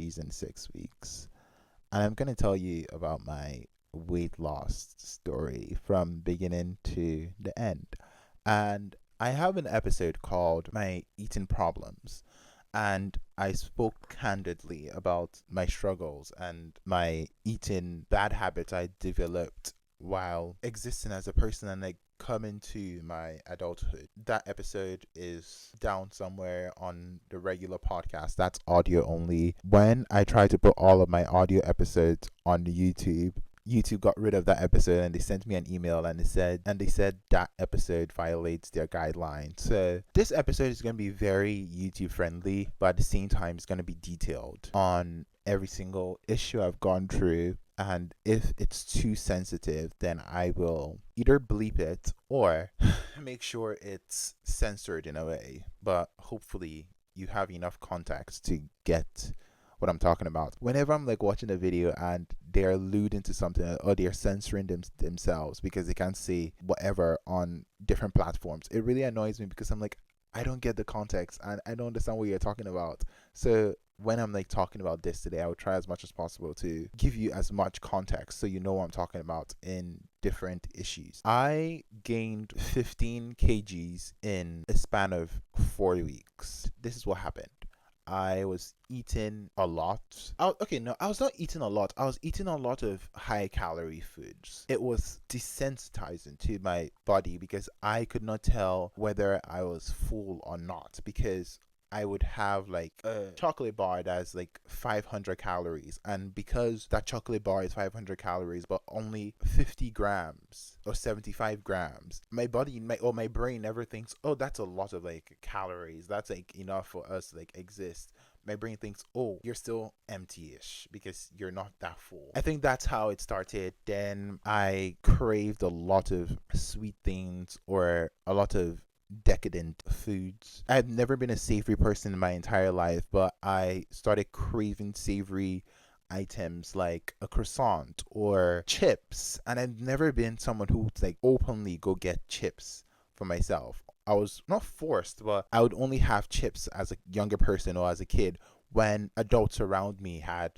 kgs in 6 weeks. And I'm going to tell you about my weight loss story from beginning to the end. And I have an episode called My Eating Problems. And I spoke candidly about my struggles and my eating bad habits I developed while existing as a person and like coming to my adulthood. That episode is down somewhere on the regular podcast. That's audio only. When I tried to put all of my audio episodes on the YouTube got rid of that episode and they sent me an email and they said that episode violates their guidelines. So this episode is going to be very YouTube friendly, but at the same time it's going to be detailed on every single issue I've gone through. And if it's too sensitive, then I will either bleep it or make sure it's censored in a way. But hopefully you have enough context to get what I'm talking about. Whenever I'm like watching a video and they're alluding to something or they're censoring themselves because they can't say whatever on different platforms, it really annoys me because I'm like, I don't get the context and I don't understand what you're talking about. So when I'm like talking about this today, I will try as much as possible to give you as much context so you know what I'm talking about in different issues. I gained 15 kgs in a span of 4 weeks. This is what happened. I was eating a lot. I was not eating a lot. I was eating a lot of high calorie foods. It was desensitizing to my body because I could not tell whether I was full or not because I would have like a chocolate bar that's like 500 calories. And because that chocolate bar is 500 calories, but only 50 grams or 75 grams, my brain never thinks, oh, that's a lot of like calories. That's like enough for us to like exist. My brain thinks, oh, you're still empty-ish because you're not that full. I think that's how it started. Then I craved a lot of sweet things or a lot of decadent foods. I've never been a savory person in my entire life, but I started craving savory items like a croissant or chips, and I've never been someone who would like openly go get chips for myself. I was not forced, but I would only have chips as a younger person or as a kid when adults around me had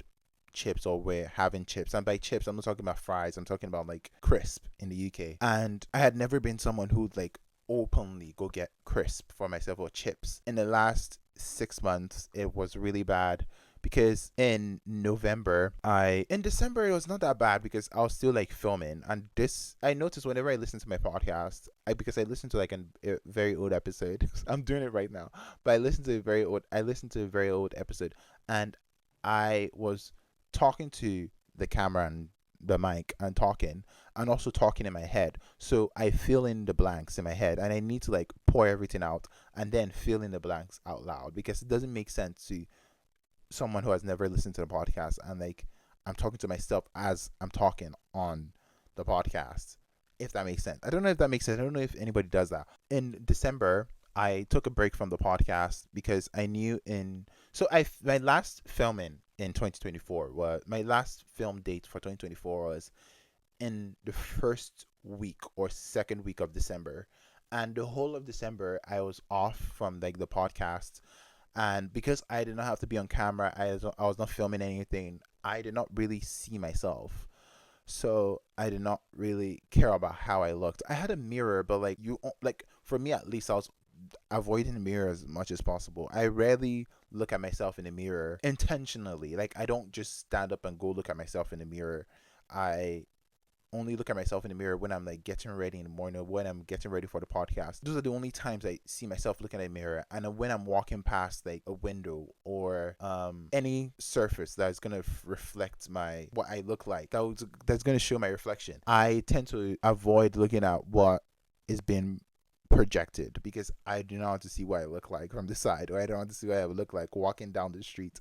chips or were having chips. And by chips, I'm not talking about fries, I'm talking about like crisp in the UK. And I had never been someone who'd like openly go get crisp for myself or chips. In the last 6 months, it was really bad because in December it was not that bad because I was still like filming. And this, I noticed whenever I listen to my podcast, because I listened to like a very old episode. I'm doing it right now, but I listened to a very old episode, and I was talking to the camera and the mic and talking, and also talking in my head. So I fill in the blanks in my head and I need to like pour everything out and then fill in the blanks out loud because it doesn't make sense to someone who has never listened to the podcast and like I'm talking to myself as I'm talking on the podcast, if that makes sense. I don't know if that makes sense. I don't know if anybody does that. In December, I took a break from the podcast because I knew my last filming in 2024 was my last film date for 2024 was in the first week or second week of December. And the whole of December I was off from like the podcast, and because I did not have to be on camera, I was not filming anything. I did not really see myself. So I did not really care about how I looked. I had a mirror, but like for me at least, I was avoiding the mirror as much as possible. I rarely look at myself in the mirror intentionally. Like I don't just stand up and go look at myself in the mirror. I only look at myself in the mirror when I'm like getting ready in the morning or when I'm getting ready for the podcast. Those are the only times I see myself looking at a mirror. And when I'm walking past like a window or any surface that's gonna reflect what I look like, that's gonna show my reflection, I tend to avoid looking at what is being projected because I do not want to see what I look like from the side, or I don't want to see what I would look like walking down the street.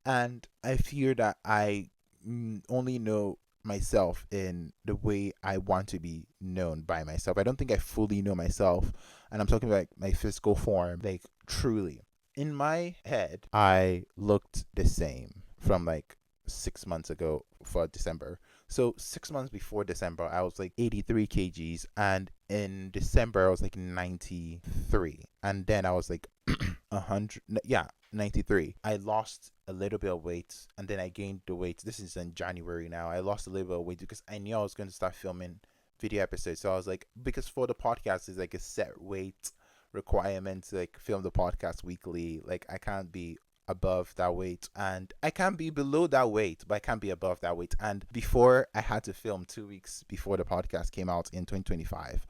And I fear that I only know myself in the way I want to be known by myself. I don't think I fully know myself, and I'm talking about like my physical form, like truly. In my head, I looked the same from like 6 months ago for December. So 6 months before December, I was like 83 kgs, and in December I was like 93, and then I was like 93. I lost a little bit of weight and then I gained the weight. This is in January now. I lost a little bit of weight because I knew I was going to start filming video episodes. So I was like, because for the podcast, it's like a set weight requirement to like film the podcast weekly. Like, I can't be above that weight and I can't be below that weight, but I can't be above that weight. And before, I had to film 2 weeks before the podcast came out in 2025.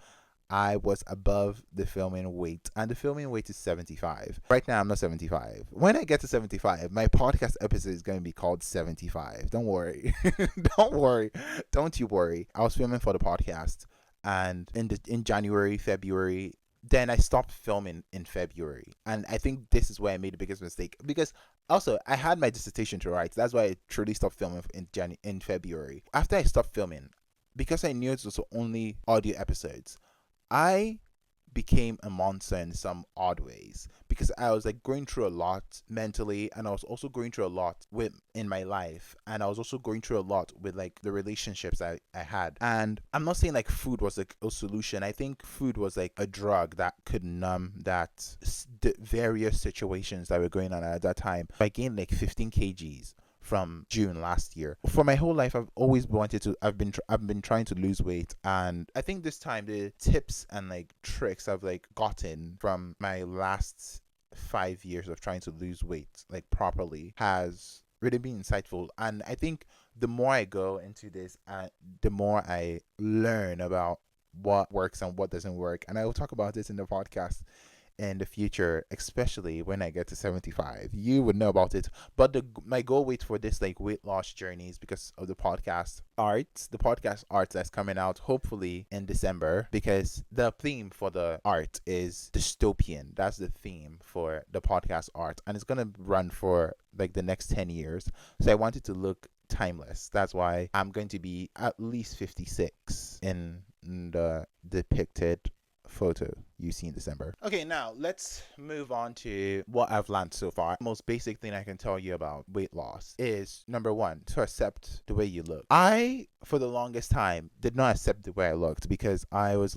I was above the filming weight, and the filming weight is 75. Right now, I'm not 75. When I get to 75, my podcast episode is going to be called 75. Don't worry. Don't worry. Don't you worry. I was filming for the podcast, and in January, February, then I stopped filming in February. And I think this is where I made the biggest mistake, because also I had my dissertation to write. That's why I truly stopped filming in February. After I stopped filming, because I knew it was only audio episodes, I became a monster in some odd ways because I was like going through a lot mentally, and I was also going through a lot in my life, and I was also going through a lot with like the relationships I had. And I'm not saying like food was like a solution. I think food was like a drug that could numb the various situations that were going on at that time. I gained like 15 kgs from June last year. For my whole life, I've been trying to lose weight, and I think this time the tips and like tricks I've like gotten from my last 5 years of trying to lose weight like properly has really been insightful. And I think the more I go into this, the more I learn about what works and what doesn't work. And I will talk about this in the podcast in the future, especially when I get to 75. You would know about it. But my goal weight for this like weight loss journey is because of the podcast art that's coming out hopefully in December, because the theme for the art is dystopian. That's the theme for the podcast art, and it's gonna run for like the next 10 years. So I want it to look timeless. That's why I'm going to be at least 56 in the depicted photo you see in December. Okay, now let's move on to what I've learned so far. The most basic thing I can tell you about weight loss is, number one, to accept the way you look. I, for the longest time, did not accept the way I looked because I was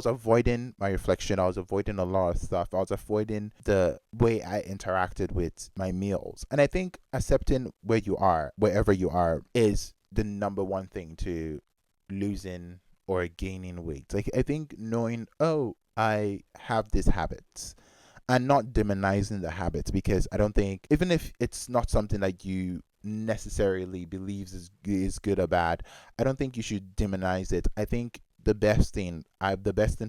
avoiding my reflection. I was avoiding a lot of stuff. I was avoiding the way I interacted with my meals. And I think accepting where you are, wherever you are, is the number one thing to losing or gaining weight. Like, I think knowing, oh, I have these habits, and not demonizing the habits, because I don't think, even if it's not something that you necessarily believes is good or bad, I don't think you should demonize it. I think the best thing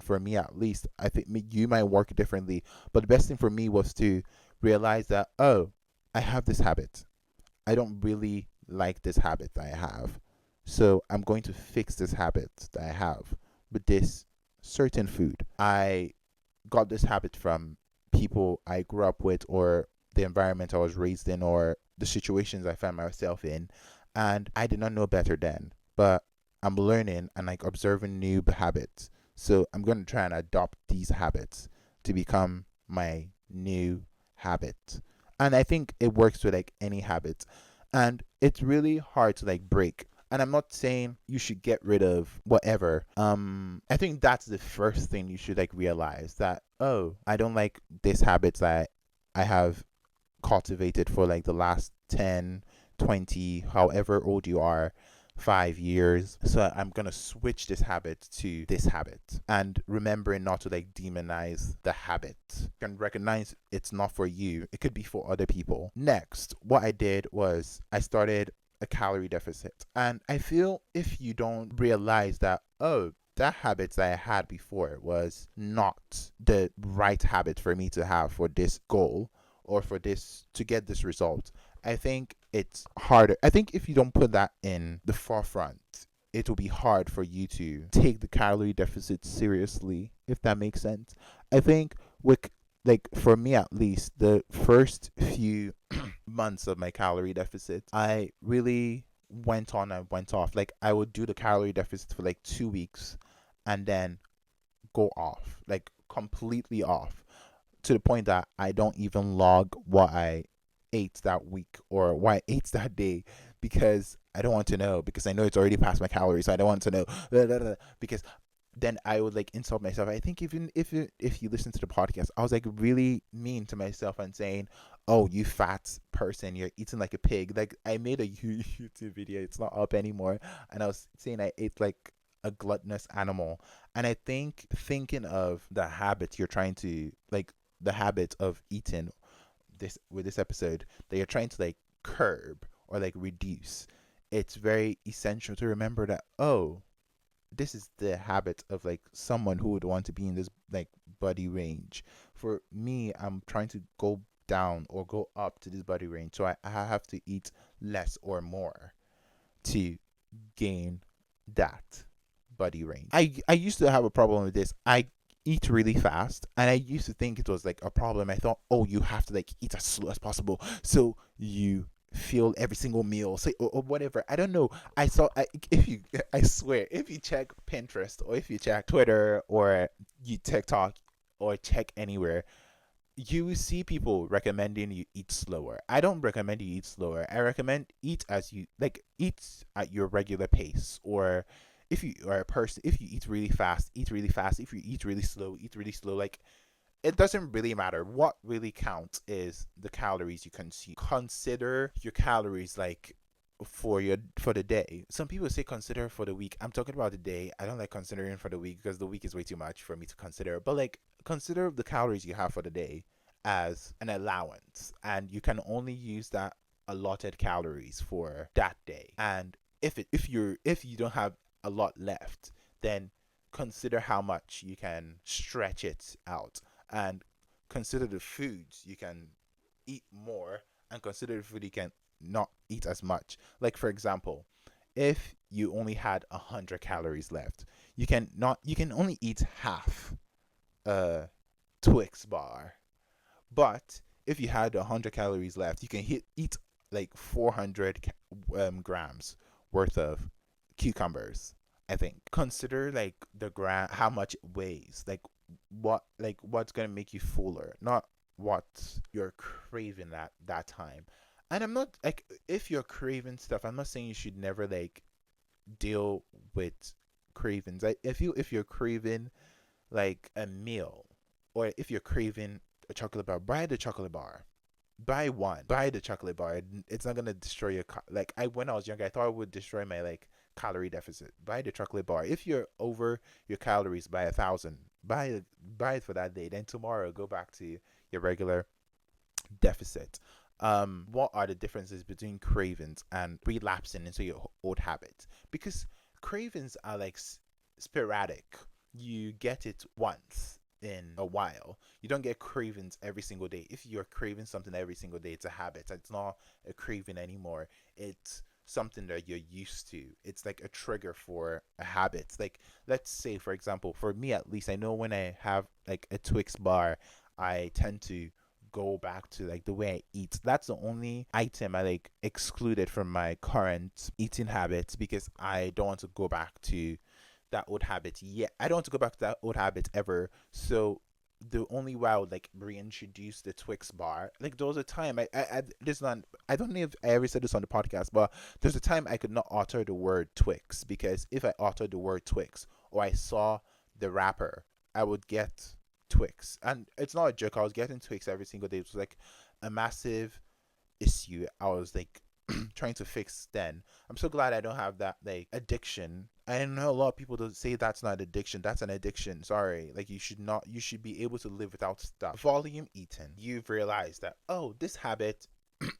for me, at least, I think you might work differently, but the best thing for me was to realize that, oh, I have this habit. I don't really like this habit that I have. So I'm going to fix this habit that I have with this certain food. I got this habit from people I grew up with, or the environment I was raised in, or the situations I found myself in, and I did not know better then. But I'm learning and like observing new habits. So I'm going to try and adopt these habits to become my new habit. And I think it works with like any habit. And it's really hard to like break. And I'm not saying you should get rid of whatever. I think that's the first thing you should like realize, that, oh, I don't like these habits that I have cultivated for like the last 10, 20, however old you are, 5 years. So I'm going to switch this habit to this habit, and remembering not to like demonize the habit, and recognize it's not for you. It could be for other people. Next, what I did was I started a calorie deficit. And I feel if you don't realize that, oh, that habit that I had before was not the right habit for me to have for this goal, or for this to get this result, I think it's harder. I think if you don't put that in the forefront, it will be hard for you to take the calorie deficit seriously, if that makes sense. I think with, like, for me at least, the first few months of my calorie deficit, I really went on and went off. Like, I would do the calorie deficit for like 2 weeks and then go off, like completely off, to the point that I don't even log what I ate that week or what I ate that day, because I don't want to know, because I know it's already past my calories, so I don't want to know because then I would like insult myself. I think even if you listen to the podcast, I was like really mean to myself and saying, "Oh, you fat person, you're eating like a pig." Like I made a YouTube video. It's not up anymore, and I was saying I ate like a gluttonous animal. And I think thinking of the habit you're trying to like the habit of eating this with this episode that you're trying to like curb or like reduce, it's very essential to remember that, oh, this is the habit of like someone who would want to be in this like body range. For me, I'm trying to go down or go up to this body range, so I have to eat less or more to gain that body range. I used to have a problem with this. I eat really fast, and I used to think it was like a problem. I thought, oh, you have to like eat as slow as possible so you feel every single meal, so or whatever. I don't know. I saw if you I swear, if you check Pinterest or if you check Twitter or you TikTok or check anywhere, you will see people recommending you eat slower. I don't recommend you eat slower. I recommend eat as you like, eat at your regular pace. Or if you are a person, if you eat really fast, eat really fast. If you eat really slow, eat really slow. Like, it doesn't really matter. What really counts is the calories you consume. Consider your calories like for the day. Some people say consider for the week. I'm talking about the day. I don't like considering for the week because the week is way too much for me to consider. But like, consider the calories you have for the day as an allowance, and you can only use that allotted calories for that day. And if you don't have a lot left, then consider how much you can stretch it out, and consider the foods you can eat more, and consider the food you can not eat as much. Like for example, if you only had 100 calories left, you can only eat half a Twix bar. But if you had 100 calories left, you can eat like 400 grams worth of cucumbers. I think consider like the gram, how much it weighs, like what's gonna make you fuller, not what you're craving that time. And I'm not like, if you're craving stuff, I'm not saying you should never like deal with cravings. If you're craving like a meal, or if you're craving a chocolate bar, buy the chocolate bar. Buy one. Buy the chocolate bar. It's not gonna destroy your like. I When I was younger, I thought it would destroy my like calorie deficit. Buy the chocolate bar. If you're over your calories by 1,000, buy it for that day. Then tomorrow, go back to your regular deficit. What are the differences between cravings and relapsing into your old habits? Because cravings are like sporadic. You get it once in a while. You don't get cravings every single day. If you're craving something every single day, it's a habit. It's not a craving anymore. It's something that you're used to. It's like a trigger for a habit. Like, let's say, for example, for me at least, I know when I have like a Twix bar, I tend to go back to like the way I eat. That's the only item I like excluded from my current eating habits, because I don't want to go back to that old habit yet. I don't want to go back to that old habit ever. So the only way I would like reintroduce the Twix bar, like there was a time this not, I don't know if I ever said this on the podcast, but there's a time I could not utter the word Twix, because if I uttered the word Twix or I saw the wrapper, I would get Twix. And it's not a joke, I was getting Twix every single day. It was like a massive issue I was like trying to fix then. I'm so glad I don't have that like addiction. I know a lot of people don't say that's not addiction. That's an addiction. Sorry. Like, you should be able to live without stuff. Volume eating. You've realized that, oh, this habit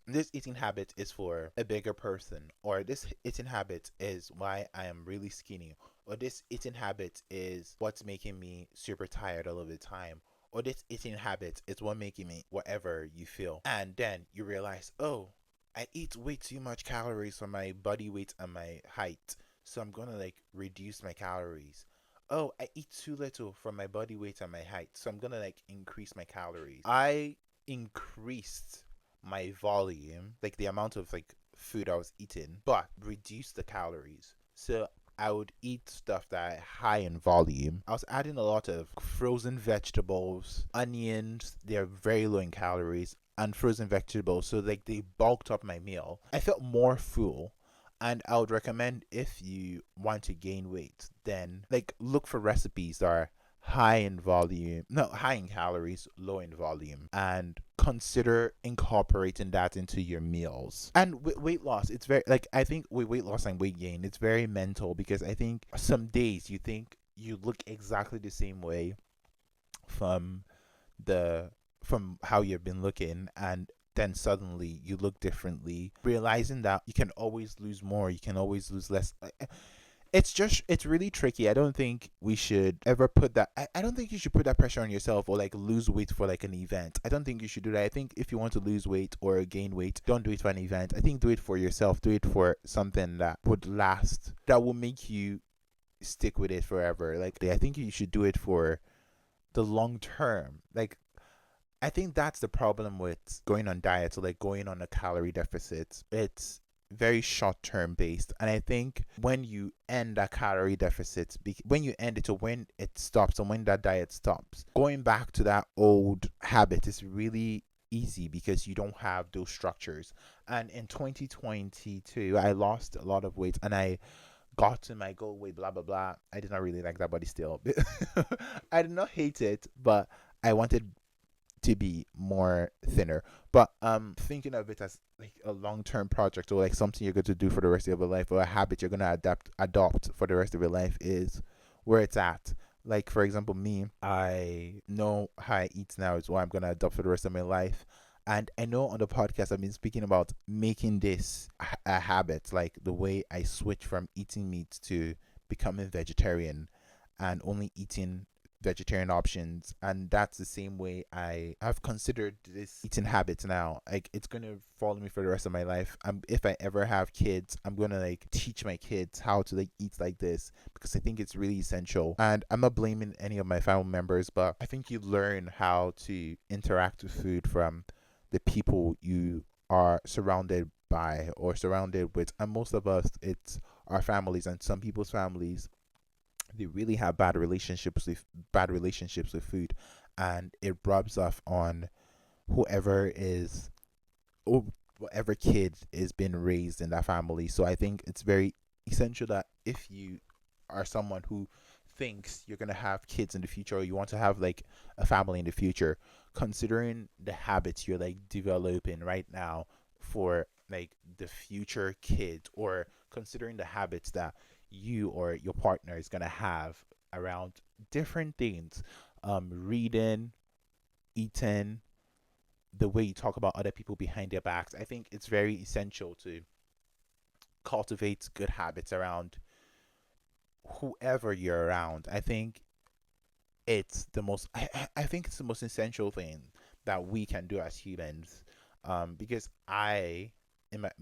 this eating habit is for a bigger person, or this eating habit is why I am really skinny, or this eating habit is what's making me super tired all of the time, or this eating habit is what making me whatever you feel. And then you realize, oh, I eat way too much calories for my body weight and my height, so I'm gonna like reduce my calories. Oh, I eat too little for my body weight and my height, so I'm gonna like increase my calories. I increased my volume, like the amount of like food I was eating, but reduced the calories. So I would eat stuff that are high in volume. I was adding a lot of frozen vegetables, onions. They're very low in calories, and frozen vegetables. So like they bulked up my meal. I felt more full, And I would recommend, if you want to gain weight, then like look for recipes that are high in volume, no, high in calories, low in volume, and consider incorporating that into your meals. And with weight loss, it's very, like, I think with weight loss and weight gain, it's very mental, because I think some days you think you look exactly the same way from the from how you've been looking, and then suddenly you look differently, realizing that you can always lose more, you can always lose less. It's really tricky. I don't think we should ever put that, I don't think you should put that pressure on yourself, or like lose weight for like an event. I don't think you should do that. I think if you want to lose weight or gain weight, don't do it for an event. I think do it for yourself. Do it for something that would last, that will make you stick with it forever. Like, I think you should do it for the long term. Like, I think that's the problem with going on diets, or like going on a calorie deficit. It's very short term based. And I think when you end that calorie deficit, when you end it, or when it stops, and when that diet stops, going back to that old habit is really easy, because you don't have those structures. And in 2022, I lost a lot of weight, and I got to my goal weight, blah blah blah. I did not really like that body still. I did not hate it, but I wanted to be more thinner. But thinking of it as like a long term project, or like something you're going to do for the rest of your life, or a habit you're going to adopt for the rest of your life, is where it's at. Like, for example, me, I know how I eat now is what I'm going to adopt for the rest of my life. And I know on the podcast I've been speaking about making this a habit, like the way I switch from eating meat to becoming vegetarian, and only eating vegetarian options. And that's the same way I have considered this eating habit now. Like, it's gonna follow me for the rest of my life. If I ever have kids, I'm gonna like teach my kids how to like eat like this, because I think it's really essential. And I'm not blaming any of my family members, but I think you learn how to interact with food from the people you are surrounded by, or surrounded with. And most of us, it's our families. And some people's families, they really have bad relationships with food, and it rubs off on whoever is, or whatever kid is being raised in that family. So I think it's very essential that if you are someone who thinks you're going to have kids in the future, or you want to have like a family in the future, considering the habits you're like developing right now for like the future kids, or considering the habits that you or your partner is going to have around different things, reading, eating, the way you talk about other people behind their backs. I think it's very essential to cultivate good habits around whoever you're around. I think it's the most I think it's the most essential thing that we can do as humans. Because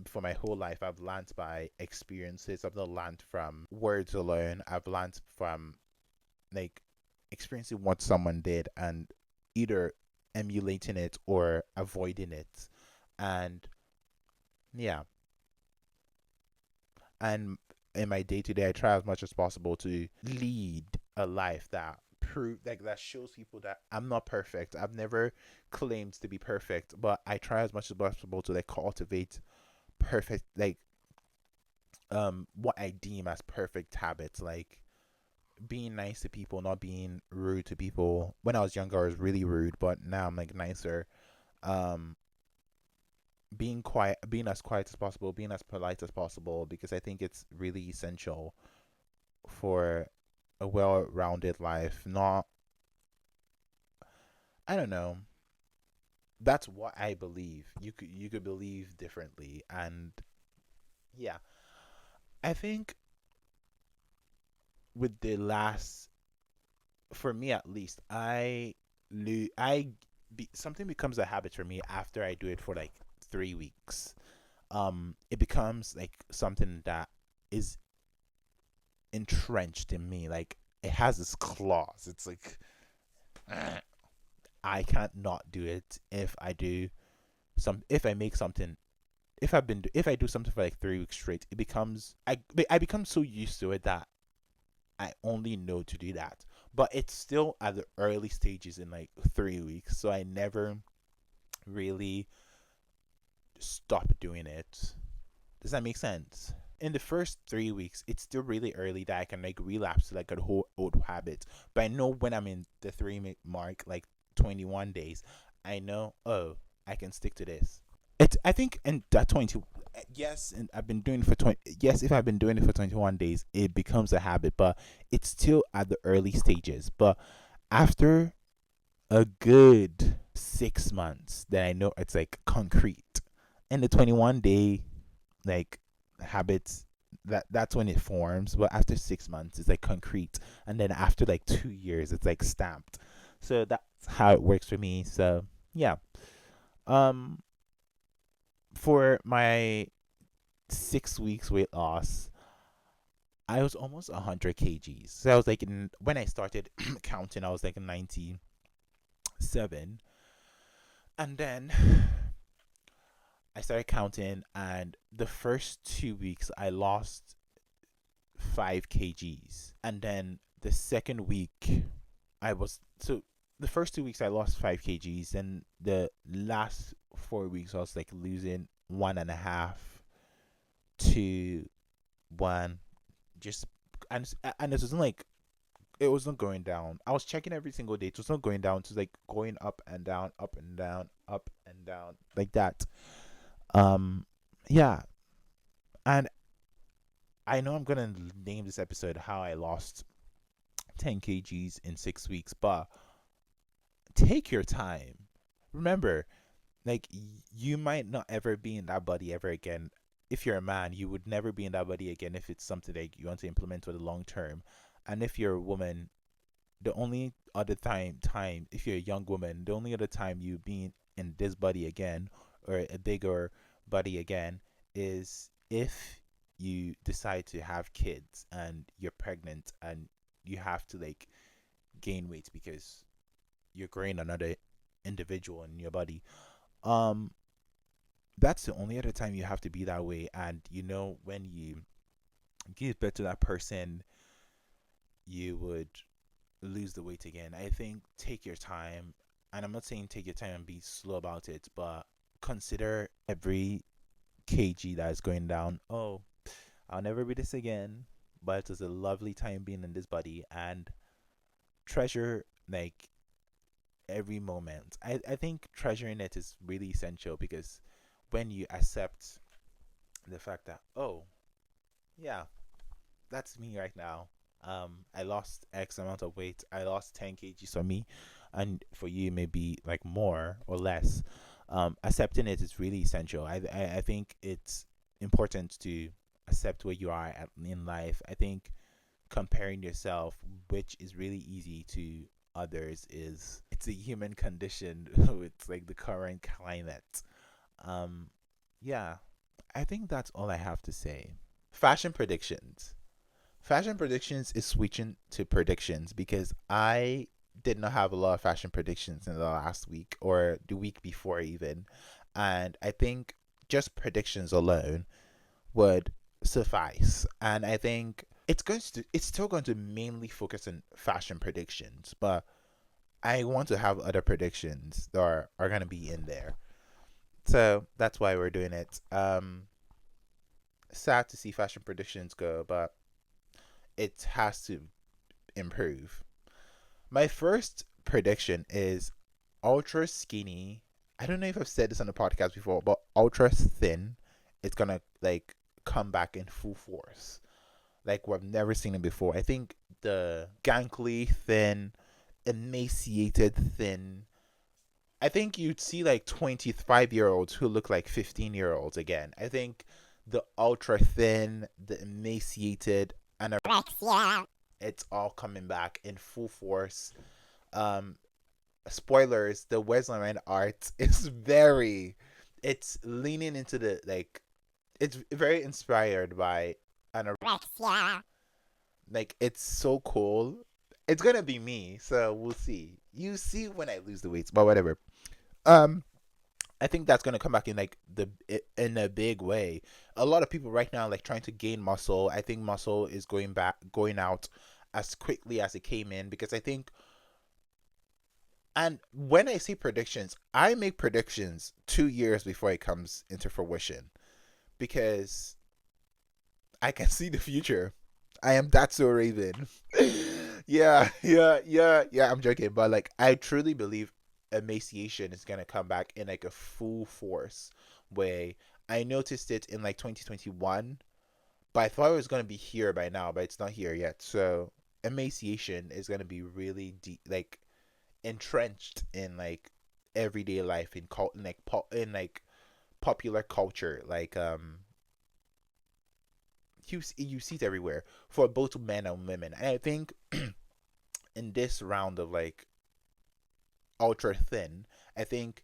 for my whole life, I've learned by experiences. I've not learned from words alone. I've learned from like experiencing what someone did, and either emulating it or avoiding it. And yeah, and in my day to day, I try as much as possible to lead a life that that shows people that I'm not perfect. I've never claimed to be perfect, but I try as much as possible to like cultivate perfect, like what I deem as perfect habits, like being nice to people, not being rude to people. When I was younger, I was really rude, but now I'm like nicer. Um, being quiet, being as quiet as possible, being as polite as possible, because I think it's really essential for a well-rounded life. Not, I don't know. That's what I believe. You could believe differently, and yeah, I think with the last, for me at least, something becomes a habit for me after I do it for like 3 weeks. It becomes like something that is entrenched in me. Like, it has this clause. It's like I can't not do it. If I make something, if I do something for like 3 weeks straight, it becomes I become so used to it that I only know to do that. But it's still at the early stages in like 3 weeks, so I never really stop doing it. Does that make sense? in the first 3 weeks, it's still really early that I can like relapse to like a whole old habit. But I know when I'm in the mark, like 21 days, I know, oh, I can stick to this. It's, I think, in that 22, yes, and I've been doing it for 20, yes, if I've been doing it for 21 days, it becomes a habit, but it's still at the early stages. But after a good 6 months, then I know it's like concrete. In the 21-day like habits, that's when it forms. But after 6 months, it's like concrete, and then after like 2 years, it's like stamped. So that's how it works for me. So yeah, um, for my 6 weeks weight loss, I was almost 100 kgs. So I was like, when I started counting, I was like 97, and then I started counting, and the first 2 weeks I lost 5 kgs, and then the second week I was so the first 2 weeks I lost 5 kgs, and the last 4 weeks I was like losing 1.5 to 1, just, and it wasn't like, it wasn't going down. I was checking every single day. It was not going down. It was like going up and down, up and down, up and down, like that. Um, yeah, and I know I'm gonna name this episode "How I Lost 10 kgs in 6 weeks," but take your time. Remember, like, you might not ever be in that body ever again. If you're a man, you would never be in that body again if it's something that you want to implement for the long term. And if you're a woman, the only other time if you're a young woman, the only other time you being in this body again, or a bigger body again, is if you decide to have kids and you're pregnant and you have to like gain weight because you're growing another individual in your body. um that's the only other time you have to be that way. And when you give birth to that person, you would lose the weight again. I think take your time, and I'm not saying take your time and be slow about it, but consider every kg that is going down. Oh, I'll never be this again, but it was a lovely time being in this body, and treasure like every moment. I think treasuring it is really essential, because when you accept the fact that, oh, yeah, that's me right now. I lost X amount of weight. I lost 10 kgs for me, and for you, maybe like more or less. Accepting it is really essential. I think it's important to accept where you are in life. I think comparing yourself, which is really easy to others, it's a human condition. It's like the current climate. Um, yeah, I think that's all I have to say. Fashion predictions. Fashion predictions is switching to predictions, because I did not have a lot of fashion predictions in the last week or the week before even. And I think just predictions alone would suffice. And I think it's still going to mainly focus on fashion predictions, but I want to have other predictions that are going to be in there. So that's why we're doing it. Sad to see fashion predictions go, but it has to improve. My first prediction is ultra skinny. I don't know if I've said this on the podcast before, but ultra thin is gonna like come back in full force. Like we've never seen it before. I think the gankly thin, emaciated thin. I think you'd see like 25-year-olds who look like 15-year-olds again. I think the ultra thin, the emaciated, and it's all coming back in full force. Um, Spoilers: the Wesleyan art is it's leaning into the like, it's very inspired by anorexia. Like it's so cool. It's gonna be me, so we'll see. You see when I lose the weights, but whatever. Um, I think that's gonna come back in like in a big way. A lot of people right now like trying to gain muscle. I think muscle is going out as quickly as it came in, because I think, and when I see predictions, I make predictions 2 years before it comes into fruition, because I can see the future. I am that so Raven. Yeah. I'm joking, but like I truly believe emaciation is gonna come back in like a full force way. I noticed it in like 2021, but I thought it was gonna be here by now, but it's not here yet. So emaciation is gonna be really deep, like entrenched in like everyday life in cult, in like in like popular culture, like you see it everywhere for both men and women. And I think in this round of like ultra thin, I think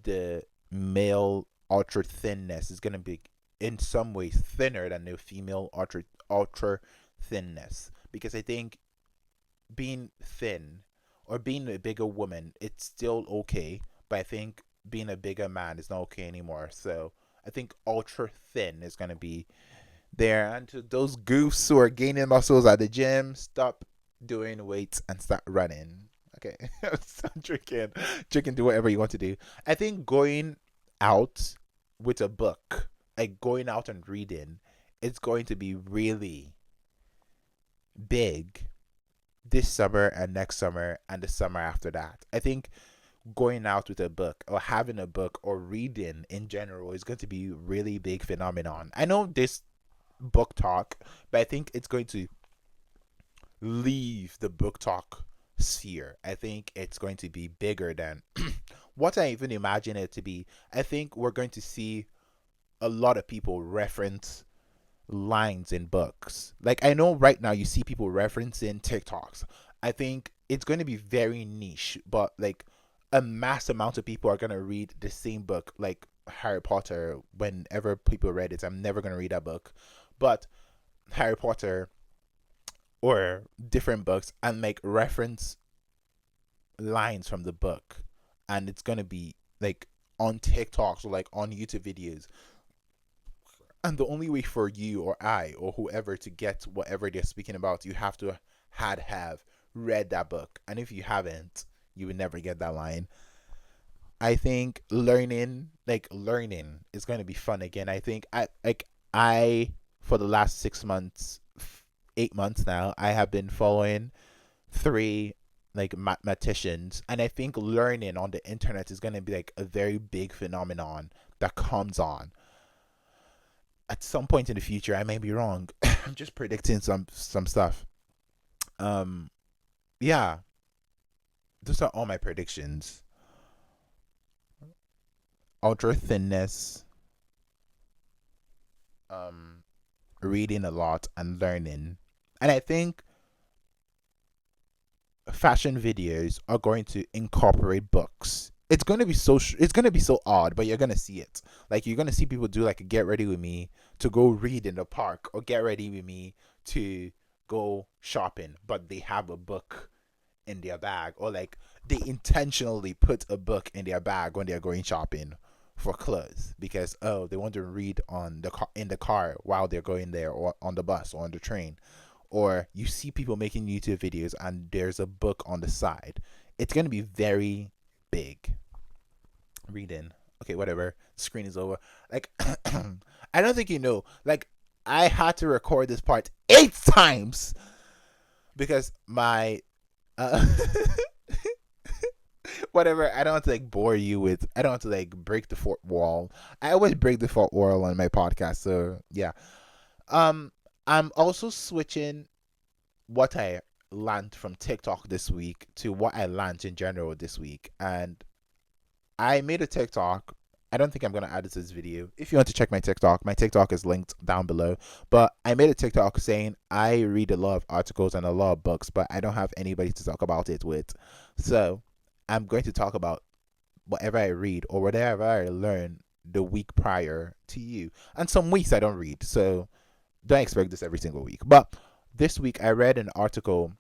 the male ultra thinness is gonna be in some ways thinner than the female ultra thinness, because I think being thin or being a bigger woman, it's still okay, but I think being a bigger man is not okay anymore. So I think ultra thin is gonna be there. And to those goofs who are gaining muscles at the gym, stop doing weights and start running. Okay, stop drinking, do whatever you want to do. I think going out with a book, like going out and reading, it's going to be really big this summer and next summer and the summer after that. I think going out with a book or having a book or reading in general is going to be really big phenomenon. I know this book talk, but I think it's going to leave the book talk sphere. I think it's going to be bigger than what I even imagine it to be. I think we're going to see a lot of people reference lines in books. Like I know right now you see people referencing TikToks. I think it's going to be very niche, but like a mass amount of people are going to read the same book, like Harry Potter. Whenever people read it, I'm never going to read that book, but Harry Potter or different books and like reference lines from the book, and it's going to be like on TikToks or like on YouTube videos. And the only way for you or I or whoever to get whatever they're speaking about, you have to have read that book. And if you haven't, you will never get that line. I think learning is going to be fun again. I think I for the last 6 months, 8 months now, I have been following three like mathematicians, and I think learning on the internet is going to be like a very big phenomenon that comes on at some point in the future. I may be wrong. I'm just predicting some stuff. Um, yeah, those are all my predictions. Ultra thinness, um, reading a lot and learning, and I think fashion videos are going to incorporate books. It's going to be so odd, but you're going to see it. Like you're going to see people do like a get ready with me to go read in the park or get ready with me to go shopping, but they have a book in their bag, or like they intentionally put a book in their bag when they're going shopping for clothes because oh, they want to read on the car, in the car while they're going there, or on the bus or on the train. Or you see people making YouTube videos and there's a book on the side. It's going to be very big. Reading. Okay, whatever. Screen is over. Like, I don't think you know. Like, I had to record this part 8 times because my. Uh, whatever. I don't want to like bore you with. I don't want to like break the fourth wall. I always break the fourth wall on my podcast. So, yeah. Um, I'm also switching what I learned from TikTok this week to what I learned in general this week. And I made a TikTok. I don't think I'm going to add it to this video. If you want to check my TikTok is linked down below. But I made a TikTok saying I read a lot of articles and a lot of books, but I don't have anybody to talk about it with. So I'm going to talk about whatever I read or whatever I learn the week prior to you. And some weeks I don't read. So don't expect this every single week. But this week I read an article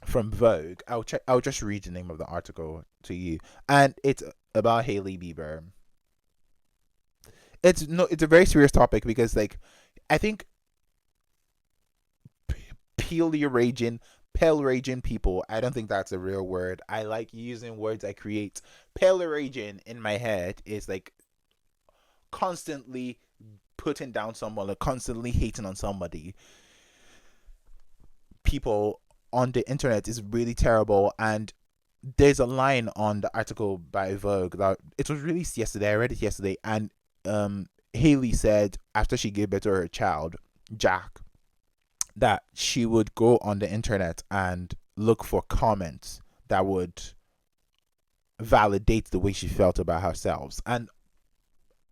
from Vogue. I'll just read the name of the article to you, and it's about Hailey Bieber. It's a very serious topic because like I think pale raging pale raging people. I don't think that's a real word. I like using words I create. Pale raging in my head is like constantly putting down someone or constantly hating on somebody, people on the internet, is really terrible. And there's a line on the article by Vogue that it was released yesterday. I read it yesterday, and Haley said after she gave birth to her child, Jack, that she would go on the internet and look for comments that would validate the way she felt about herself. And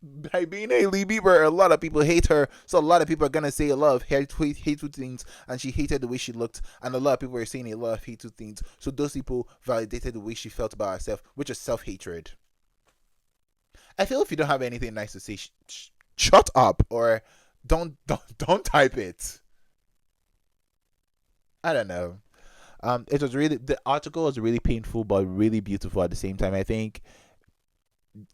by being Hailey Bieber, a lot of people hate her. So a lot of people are gonna say a lot of hateful things, and she hated the way she looked, and a lot of people are saying a lot of hateful things. So those people validated the way she felt about herself, which is self-hatred. I feel if you don't have anything nice to say, shut up, or don't type it. I don't know. It was really, the article was really painful but really beautiful at the same time. I think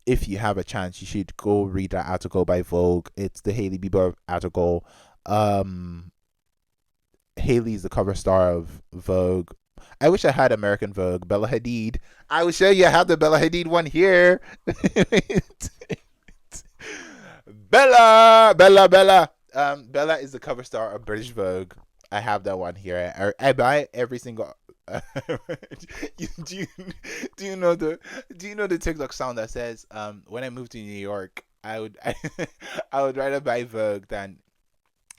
if you have a chance, you should go read that article by Vogue. It's the Hailey Bieber article. Um, Hailey is the cover star of Vogue. I wish I had American Vogue. Bella Hadid. I will show you. I have the Bella Hadid one here. Bella. Bella is the cover star of British Vogue. I have that one here. I buy every single. do you do you know the TikTok sound that says when I moved to New York I would rather buy Vogue than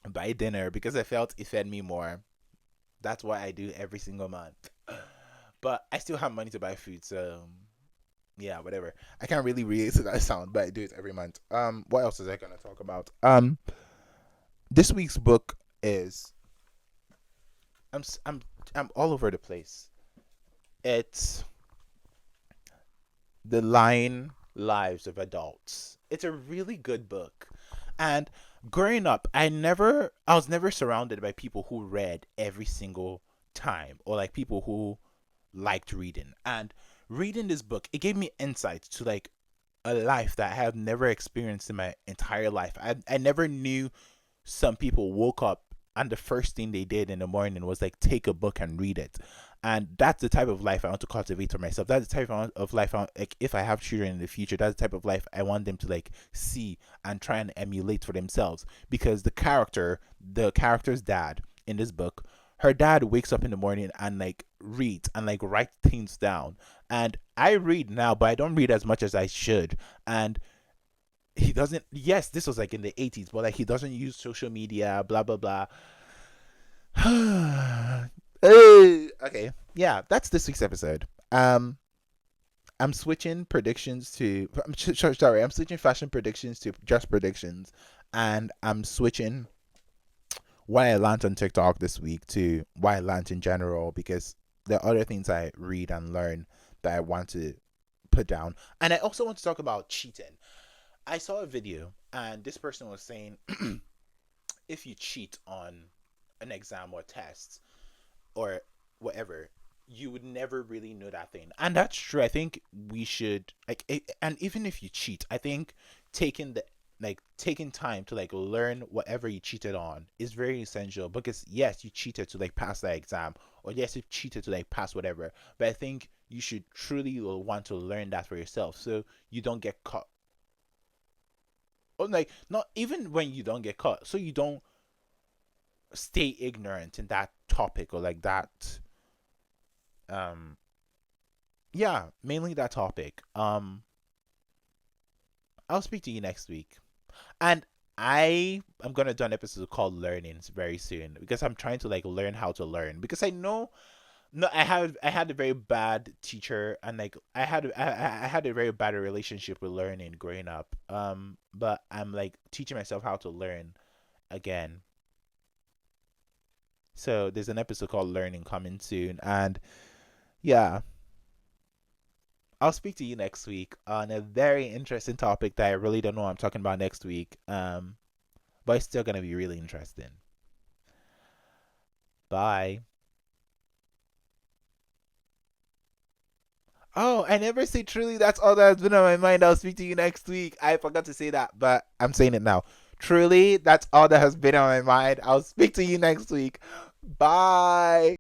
buy dinner because I felt it fed me more. That's what I do every single month. But I still have money to buy food, so yeah, whatever. I can't really relate to that sound, but I do it every month. What else is I gonna talk about? This week's book is I'm s- I'm all over the place. It's The Lying Lives of Adults. It's a really good book. And growing up, I was never surrounded by people who read every single time, or like people who liked reading. And reading this book, it gave me insights to like a life that I have never experienced in my entire life. I never knew some people woke up and the first thing they did in the morning was like take a book and read it. And that's the type of life I want to cultivate for myself. That's the type of life I want, like if I have children in the future, that's the type of life I want them to like see and try and emulate for themselves. Because the character's dad in this book, her dad wakes up in the morning and like reads and like writes things down. And I read now, but I don't read as much as I should. And he doesn't, yes, this was like in the 80s, but like he doesn't use social media, blah blah blah. Okay, yeah, that's this week's episode. I'm switching predictions to sorry, I'm switching fashion predictions to just predictions, and I'm switching what I learned on TikTok this week to what I learned in general, because there are other things I read and learn that I want to put down. And I also want to talk about cheating. I saw a video and this person was saying if you cheat on an exam or test or whatever, you would never really know that thing. And that's true. I think we should like and even if you cheat, I think taking the taking time to like learn whatever you cheated on is very essential, because yes, you cheated to like pass that exam, or yes, you cheated to like pass whatever, but I think you should truly want to learn that for yourself so you don't get caught. Or like not even when you don't get caught, so you don't stay ignorant in that topic or like that. um yeah, mainly that topic. I'll speak to you next week. And I'm gonna do an episode called learning very soon, because I'm trying to like learn how to learn, because I know, no, I had a very bad teacher, and like I had a very bad relationship with learning growing up. But I'm like teaching myself how to learn again. So there's an episode called learning coming soon, and yeah, I'll speak to you next week on a very interesting topic that I really don't know what I'm talking about next week. But it's still gonna be really interesting. Bye. Oh, I never say truly. That's all that's been on my mind. I'll speak to you next week. I forgot to say that, but I'm saying it now. Truly, that's all that has been on my mind. I'll speak to you next week. Bye.